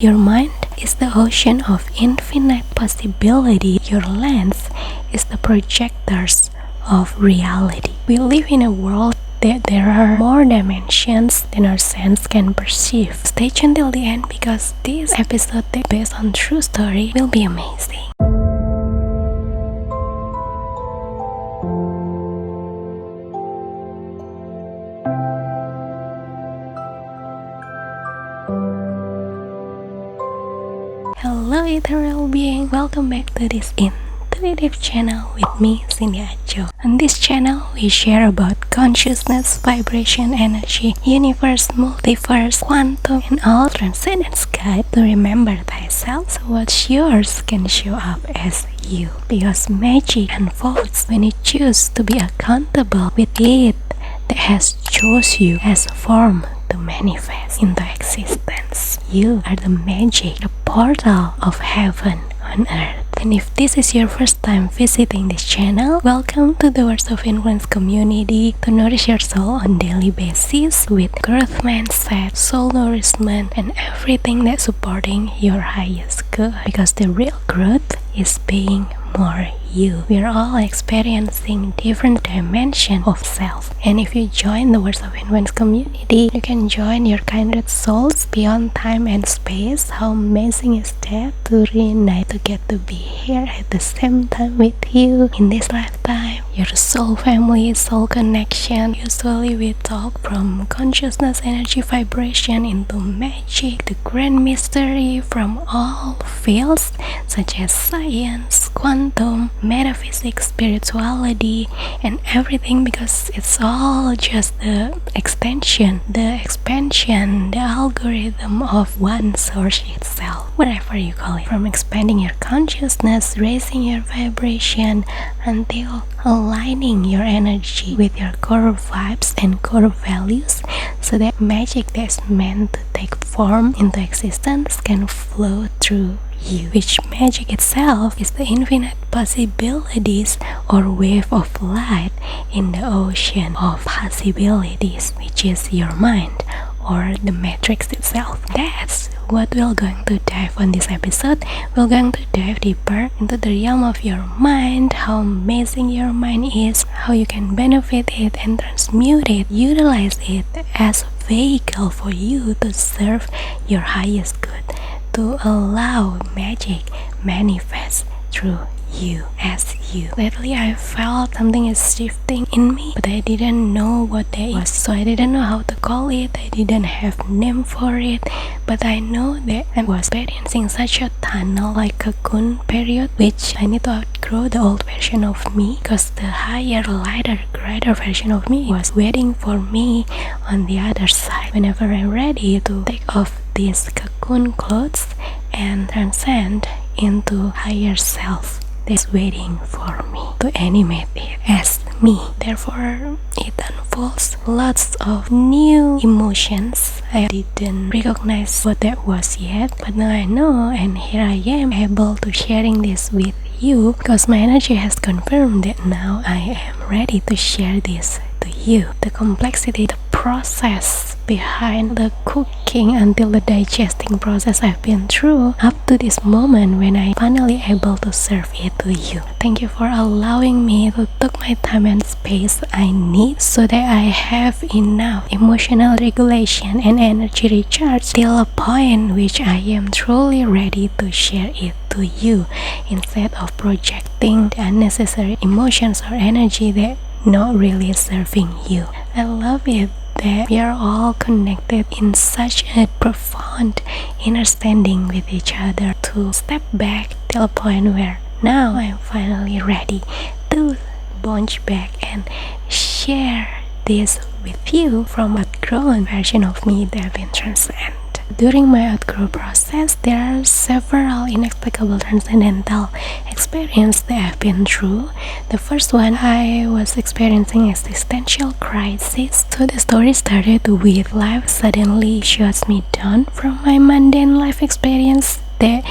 Your mind is the ocean of infinite possibility. Your lens is the projectors of reality. We live in a world that there are more dimensions than our sense can perceive. Stay tuned till the end because this episode based on true story will be amazing. Hello ethereal being, welcome back to this intuitive channel with me, Cindy Ajo. On this channel, we share about consciousness, vibration, energy, universe, multiverse, quantum, and all transcendence guide to remember thyself so what's yours can show up as you. Because magic unfolds when you choose to be accountable with it that has chose you as a form to manifest into existence. You are the magic, the portal of heaven on earth. And if this is your first time visiting this channel, welcome to the Words of Influence community to nourish your soul on daily basis with growth mindset, soul nourishment, and everything that's supporting your highest good. Because the real growth is being more you. We are all experiencing different dimensions of self. And if you join the Words of Influence community, you can join your kindred souls beyond time and space. How amazing is that to reunite, to get to be here at the same time with you in this lifetime. Your soul family, soul connection. Usually we talk from consciousness, energy, vibration into magic, the grand mystery from all fields such as science, quantum, metaphysics, spirituality, and everything, because it's all just the extension, the expansion, the algorithm of one source itself, whatever you call it. From expanding your consciousness, raising your vibration, until aligning your energy with your core vibes and core values, so that magic that's meant to take form into existence can flow through you, which magic itself is the infinite possibilities or wave of light in the ocean of possibilities, which is your mind or the matrix itself. That's what we're going to dive on this episode. We're going to dive deeper into the realm of your mind, how amazing your mind is, how you can benefit it and transmute it, utilize it as a vehicle for you to serve your highest good, to allow magic manifest through you as you. Lately I felt something is shifting in me, but I didn't know what that was, so I didn't know how to call it. I didn't have name for it, but I know that I was experiencing such a tunnel, like cocoon period, which I need to outgrow the old version of me, because the higher, lighter, brighter version of me was waiting for me on the other side. Whenever I'm ready to take off these cocoon clothes and transcend into higher self that's waiting for me to animate it as me. Therefore, it unfolds lots of new emotions. I didn't recognize what that was yet, but now I know, and here I am able to sharing this with you because my energy has confirmed that now I am ready to share this to you. The complexity, the process behind the cooking until the digesting process I've been through up to this moment when I finally able to serve it to you. Thank you for allowing me to take my time and space I need so that I have enough emotional regulation and energy recharge till a point which I am truly ready to share it to you, instead of projecting the unnecessary emotions or energy that not really serving you. I love it that we are all connected in such a profound understanding with each other to step back till a point where now I'm finally ready to bounce back and share this with you from a grown version of me that I've been transcend. During my outgrow process, there are several inexplicable transcendental experiences that I've been through. The first one, I was experiencing existential crisis. So the story started with life suddenly shuts me down from my mundane life experience that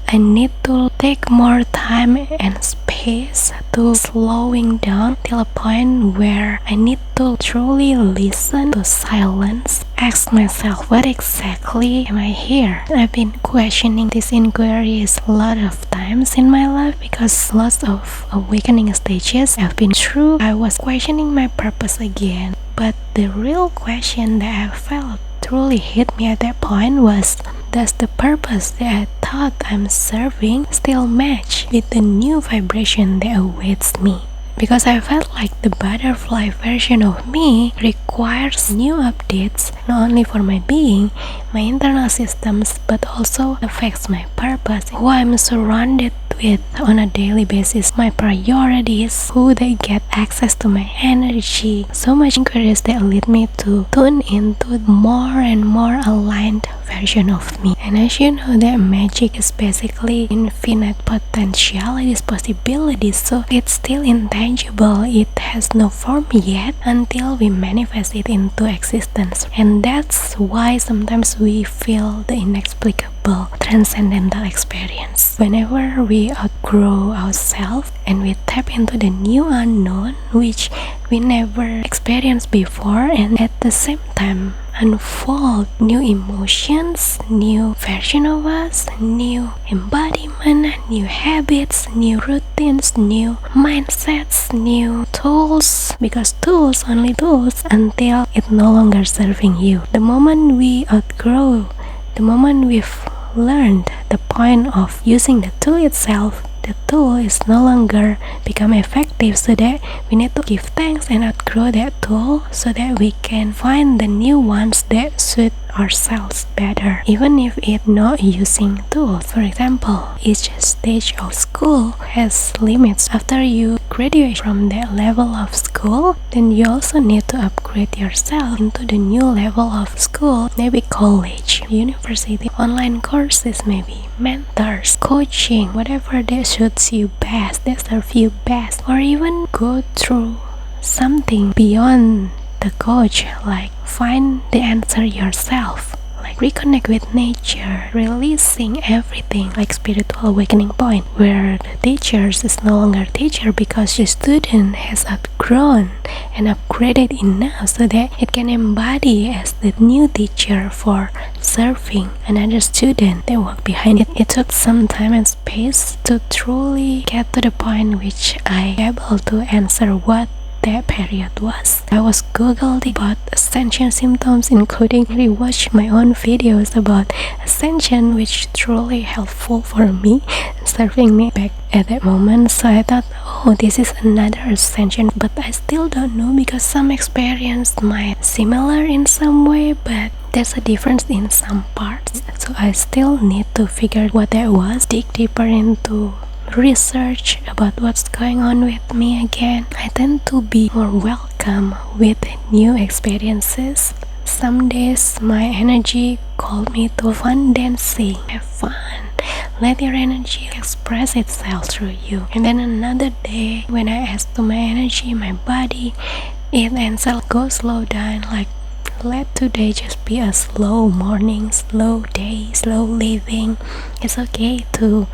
I need to take more time and space to to slowing down till a point where I need to truly listen to silence, ask myself, what exactly am I here? I've been questioning these inquiries a lot of times in my life because lots of awakening stages I've been through. I was questioning my purpose again, but the real question that I felt truly hit me at that point was, does the purpose that I thought I'm serving still match with the new vibration that awaits me? Because I felt like the butterfly version of me requires new updates, not only for my being, my internal systems, but also affects my purpose, who I'm surrounded with on a daily basis, my priorities, who they get access to my energy. So much inquiries that lead me to tune into more and more aligned version of me. And as you know, that magic is basically infinite potentialities, possibilities, so it's still intangible. It has no form yet until we manifest it into existence. And that's why sometimes we feel the inexplicable transcendental experience. Whenever we outgrow ourselves and we tap into the new unknown, which we never experienced before, and at the same time unfold new emotions, new version of us, new embodiment, new habits, new routines, new mindsets, new tools, because tools, only tools until it no longer serving you. The moment we outgrow, the moment we've learned the point of using the tool itself, the tool is no longer become effective, so that we need to give thanks and outgrow that tool so that we can find the new ones that suit ourselves better, even if it's not using tools. For example, each stage of school has limits. After you graduate from that level of school, then you also need to upgrade yourself into the new level of school, maybe college, university, online courses, maybe mentors, coaching, whatever that suits you best, that serves you best, or even go through something beyond the coach, like find the answer yourself, like reconnect with nature, releasing everything, like spiritual awakening point, where the teacher is no longer teacher because the student has outgrown and upgraded enough so that it can embody as the new teacher for serving another student that walk behind it. It took some time and space to truly get to the point which I able to answer what that period was. I was googling about ascension symptoms, including rewatch my own videos about ascension, which truly helpful for me, serving me back at that moment. So I thought, oh, this is another ascension, but I still don't know because some experience might similar in some way, but there's a difference in some parts. So I still need to figure what that was, dig deeper into research about what's going on with me again. I tend to be more welcome with new experiences. Some days my energy called me to fun dancing, have fun, let your energy express itself through you. And then another day when I asked to my energy, my body, it answered, go slow down, like let today just be a slow morning, slow day, slow living. It's okay to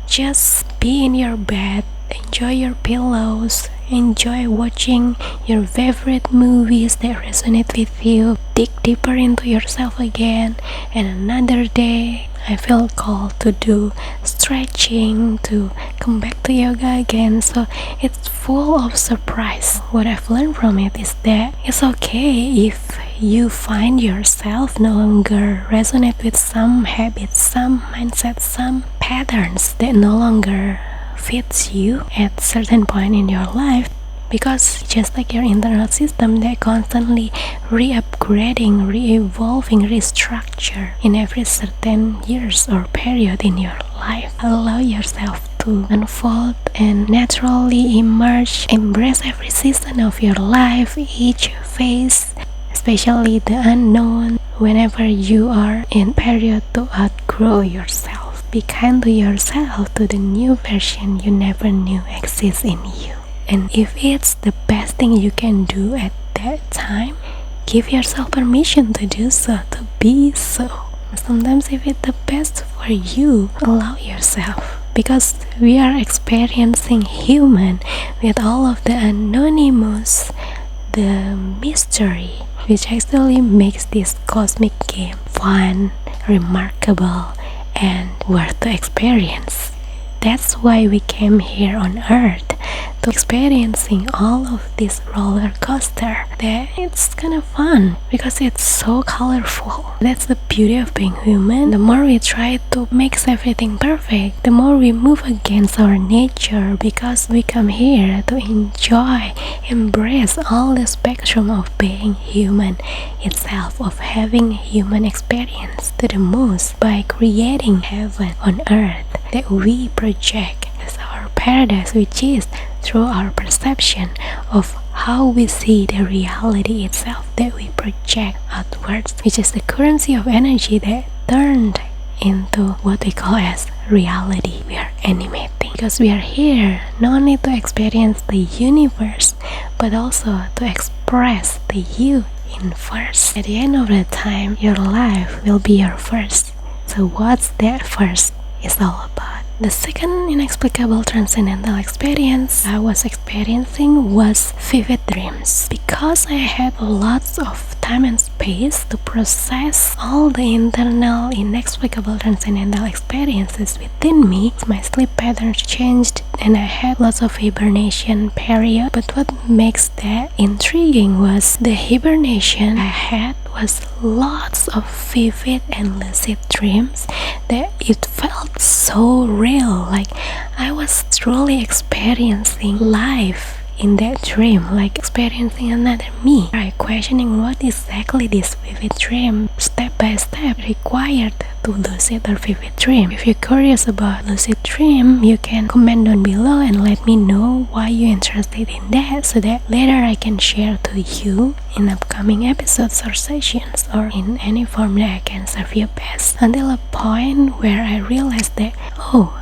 just be in your bed, enjoy your pillows, enjoy watching your favorite movies that resonate with you, dig deeper into yourself again. And another day I feel called to do stretching, to come back to yoga again. So it's full of surprise. What I've learned from it is that it's okay if you find yourself no longer resonate with some habits, some mindsets, some patterns that no longer fits you at certain point in your life, because just like your internal system, they're constantly re-upgrading, re-evolving, restructure in every certain years or period in your life. Allow yourself to unfold and naturally emerge. Embrace every season of your life, each phase, especially the unknown. Whenever you are in period to outgrow yourself, be kind to yourself, to the new version you never knew exists in you. And if it's the best thing you can do at that time, give yourself permission to do so, to be so. Sometimes if it's the best for you, allow yourself, because we are experiencing human with all of the anonymous, the mystery, which actually makes this cosmic game fun, remarkable, and worth the experience. That's why we came here on Earth, to experiencing all of this roller coaster. That it's kind of fun because it's so colorful. That's the beauty of being human. The more we try to make everything perfect, the more we move against our nature, because we come here to enjoy, embrace all the spectrum of being human itself, of having human experience to the most by creating heaven on earth that we project as our paradise, which is through our perception of how we see the reality itself that we project outwards, which is the currency of energy that turned into what we call as reality. We are animating because we are here not only to experience the universe, but also to express the you in first. At the end of the time, your life will be your first. So what's that first is all about. The second inexplicable transcendental experience I was experiencing was vivid dreams. Because I had lots of time and space to process all the internal inexplicable transcendental experiences within me, my sleep patterns changed and I had lots of hibernation period. But what makes that intriguing was the hibernation I had was lots of vivid and lucid dreams that it felt so real, like I was truly experiencing life in that dream, like experiencing another me. I questioning what exactly this vivid dream step by step required to lucid or vivid dream. If you're curious about lucid dream, you can comment down below and let me know why you're interested in that, so that later I can share to you in upcoming episodes or sessions, or in any form that I can serve you best, until a point where I realized that, oh,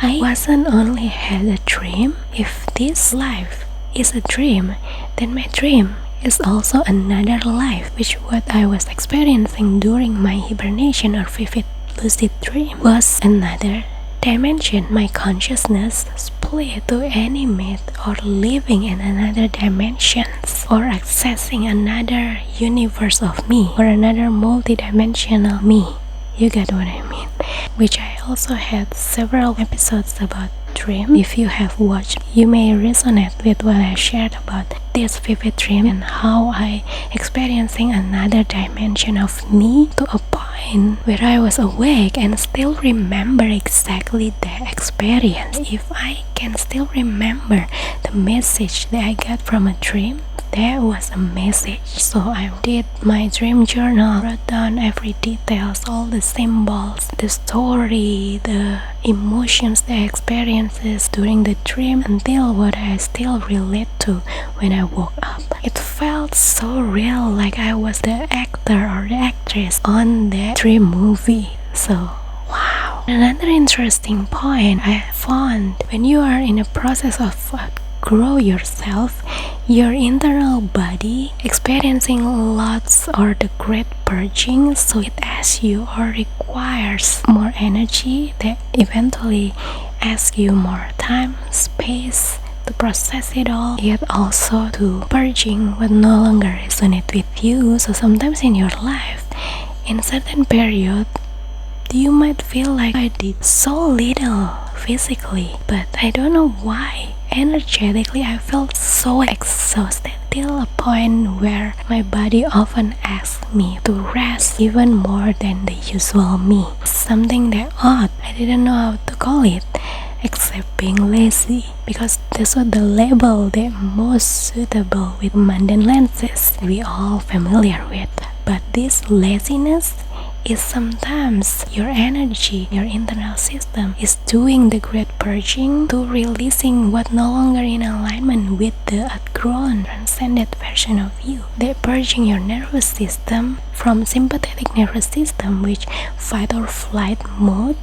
I wasn't only had a dream. If this life is a dream, then my dream is also another life, which what I was experiencing during my hibernation or vivid lucid dream was another dimension. My consciousness split to animate or living in another dimensions, or accessing another universe of me, or another multi-dimensional me. You get what I mean? Which I also had several episodes about dream. If you have watched, you may resonate with what I shared about this vivid dream and how I experiencing another dimension of me, to a point where I was awake and still remember exactly the experience. If I can still remember the message that I got from a dream, that was a message. So I did my dream journal, wrote down every details, all the symbols, the story, the emotions, the experiences during the dream, until what I still relate to when I woke up. It felt so real, like I was the actor or the actress on that dream movie. So wow. Another interesting point I found, when you are in a process of grow yourself, your internal body experiencing lots or the great purging, so it asks you or requires more energy that eventually asks you more time, space to process it all, yet also to purging what no longer resonates with you. So sometimes in your life, in a certain period, you might feel like I did so little physically, but I don't know why. Energetically, I felt so exhausted, till a point where my body often asks me to rest even more than the usual me. Something that odd, I didn't know how to call it, except being lazy, because this was the label that most suitable with mundane lenses we all familiar with. But this laziness is sometimes your energy, your internal system is doing the great purging, to releasing what no longer in alignment with the outgrown, transcended version of you. They're purging your nervous system from sympathetic nervous system, which fight or flight mode,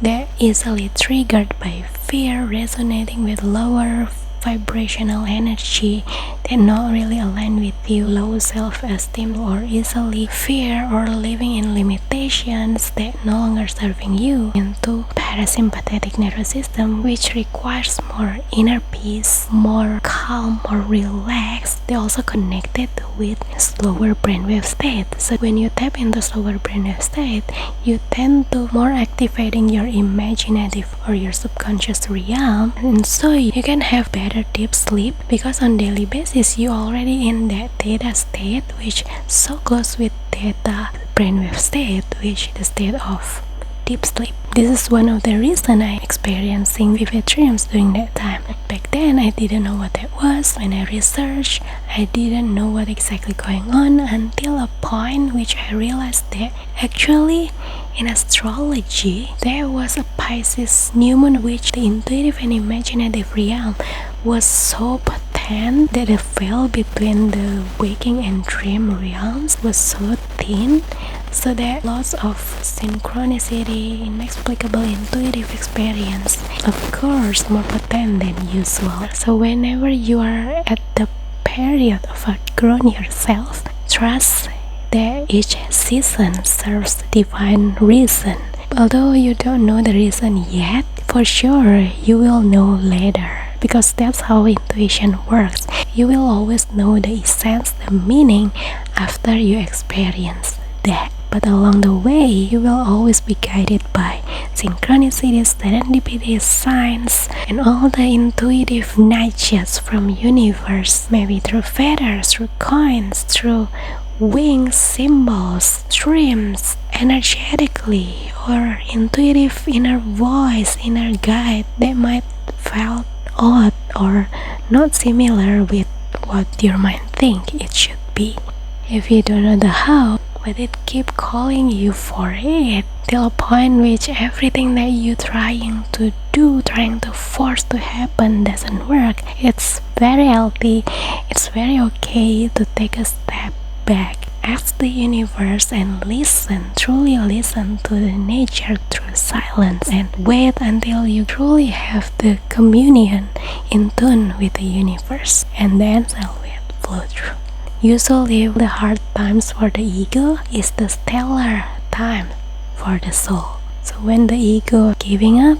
they're easily triggered by fear, resonating with lower vibrational energy that not really align with you, low self-esteem or easily fear or living in limitations that no longer serving you, into parasympathetic nervous system, which requires more inner peace, more calm, more relaxed. They also connected with slower brainwave state. So when you tap into slower brainwave state, you tend to more activating your imaginative or your subconscious realm, and so you can have better deep sleep, because on daily basis you already in that theta state, which so close with theta brainwave state, which is the state of deep sleep. This is one of the reasons I experiencing vivid dreams during that time. Back then I didn't know what that was. When I researched, I didn't know what exactly going on until a point which I realized that actually in astrology there was a Pisces new moon, which the intuitive and imaginative realm was so potent that the veil between the waking and dream realms was so thin, so that lots of synchronicity, inexplicable intuitive experience, of course more potent than usual. So whenever you are at the period of outgrowing yourself, trust that each season serves divine reason. Although you don't know the reason yet, for sure you will know later, because that's how intuition works. You will always know the essence, the meaning, after you experience that. But along the way, you will always be guided by synchronicities, serendipity, signs, and all the intuitive nudges from universe, maybe through feathers, through coins, through wings, symbols, dreams, energetically, or intuitive inner voice, inner guide that might feel odd or not similar with what your mind think it should be. If you don't know the how, but it keep calling you for it, till a point which everything that you trying to do, trying to force to happen doesn't work. It's very healthy, it's very okay to take a step back, ask the universe, and listen, truly listen to the nature through silence, and wait until you truly have the communion in tune with the universe, and then let it flow through. Usually the hard times for the ego is the stellar time for the soul. So when the ego giving up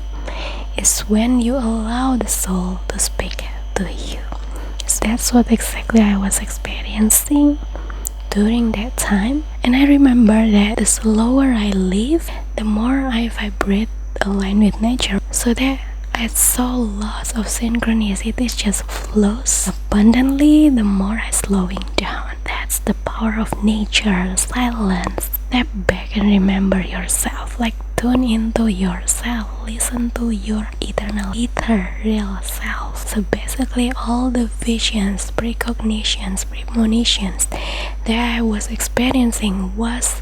is when you allow the soul to speak to you. So that's what exactly I was experiencing during that time. And I remember that the slower I live, the more I vibrate aligned with nature, so that I saw lots of synchronicities just flows abundantly the more I slowing down. That's the power of nature, silence. Step back and remember yourself, like tune into yourself, listen to your eternal, ethereal self. So basically all the visions, precognitions, premonitions that I was experiencing was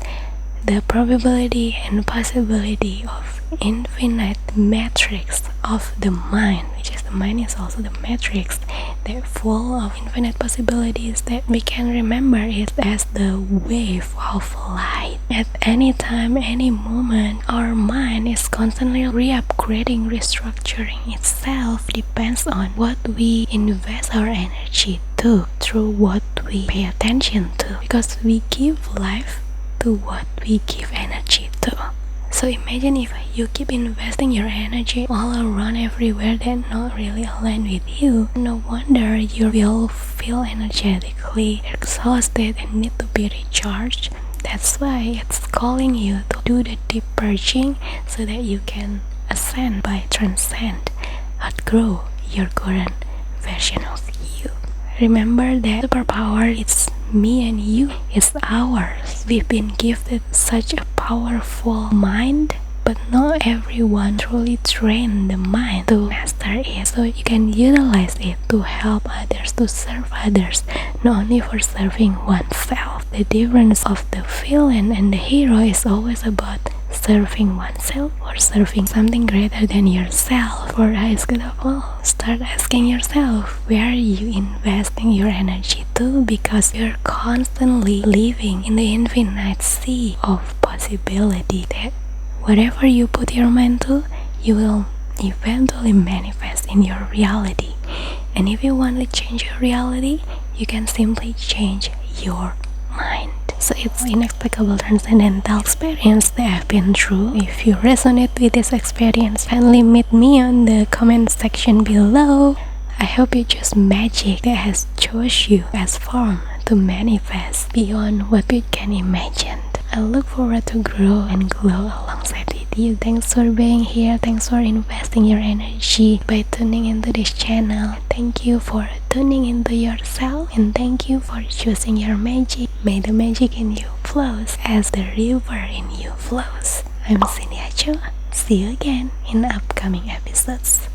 the probability and possibility of infinite matrix of the mind, which is the mind is also the matrix that full of infinite possibilities that we can remember it as the wave of light. At any time, any moment, our mind is constantly re-upgrading, restructuring itself. Depends on what we invest our energy to, through what we pay attention to, because we give life to what we give energy to. So imagine if you keep investing your energy all around everywhere that not really align with you, no wonder you will feel energetically exhausted and need to be recharged. That's why it's calling you to do the deep purging so that you can ascend by transcend, outgrow your current version of you. Remember that superpower is me and you, is ours. We've been gifted such a powerful mind, but not everyone truly train the mind to master it, so you can utilize it to help others, to serve others, not only for serving oneself. The difference of the villain and the hero is always about serving oneself or serving something greater than yourself. For us, good of all, start asking yourself, where are you investing your energy to? Because you're constantly living in the infinite sea of possibility that whatever you put your mind to, you will eventually manifest in your reality. And if you want to change your reality, you can simply change your mind. So it's inexplicable transcendental experience that I've been through. If you resonate with this experience, kindly meet me on the comment section below. I hope you choose magic that has chose you as form to manifest beyond what you can imagine. I look forward to grow and glow alongside with you. Thanks for being here. Thanks for investing your energy by tuning into this channel. Thank you for tuning into yourself, and thank you for choosing your magic. May the magic in you flows as the river in you flows. I'm Cindy Acho. See you again in upcoming episodes.